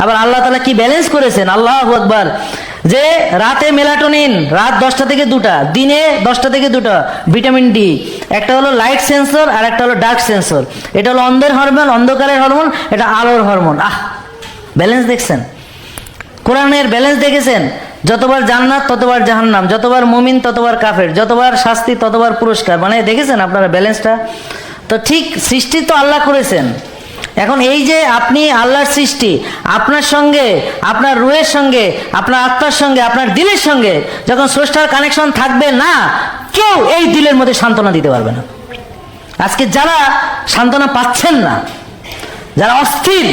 আবার আল্লাহ তাআলা কি ব্যালেন্স করেছেন, আল্লাহু আকবার, যে রাতে মেলাটোনিন, রাত 10টা থেকে 2টা, দিনে 10টা থেকে 2টা ভিটামিন ডি। একটা হলো লাইট সেন্সর আর একটা হলো ডার্ক সেন্সর। এটা হলো অন্ধের হরমোন, অন্ধকারের হরমোন, এটা আলোর হরমোন। ব্যালেন্স দেখছেন? কোরআনের ব্যালেন্স দেখেছেন? যতবার জান্নাত ততবার জাহান্নাম, যতবার মুমিন ততবার কাফের, যতবার শাস্তি ততবার পুরস্কার। মানে দেখেছেন আপনারা ব্যালেন্সটা? তো ঠিক সৃষ্টি তো আল্লাহ করেছেন। এখন এই যে আপনি আল্লাহর সৃষ্টি, আপনার সঙ্গে, আপনার রুহের সঙ্গে, আপনার আত্মার সঙ্গে, আপনার দিলের সঙ্গে যখন স্রষ্টার কানেকশন থাকবে না, কেউ এই দিলের মধ্যে সান্ত্বনা দিতে পারবে না। আজকে যারা সান্ত্বনা পাচ্ছেন না, যারা অস্থির,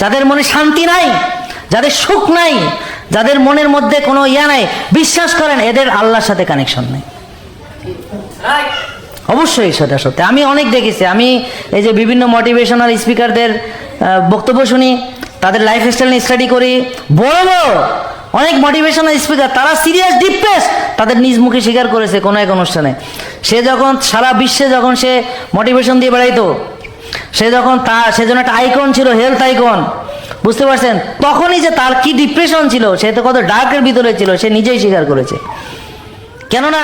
যাদের মনে শান্তি নাই, যাদের সুখ নাই, যাদের মনের মধ্যে কোনো নাই, বিশ্বাস করেন এদের আল্লাহর সাথে কানেকশন নেই। অবশ্যই সেটা সত্যি। আমি অনেক দেখেছি, আমি এই যে বিভিন্ন মোটিভেশনাল স্পিকারদের বক্তব্য শুনি, তাদের লাইফ স্টাইল নিয়ে স্টাডি করি। বড় বড় অনেক মোটিভেশনাল স্পিকার, তারা সিরিয়াস ডিপ্রেস, তাদের নিজ মুখে স্বীকার করেছে কোনো এক অনুষ্ঠানে। সে যখন সারা বিশ্বে যখন সে মোটিভেশন দিয়ে বেড়াইতো, সে যখন সে যেন একটা আইকন ছিল, হেলথ আইকন, বুঝতে পারছেন? তখনই যে তার কি ডিপ্রেশন ছিল, সে তো কত ডার্কের ভিতরে ছিল, সে নিজেই স্বীকার করেছে। কেননা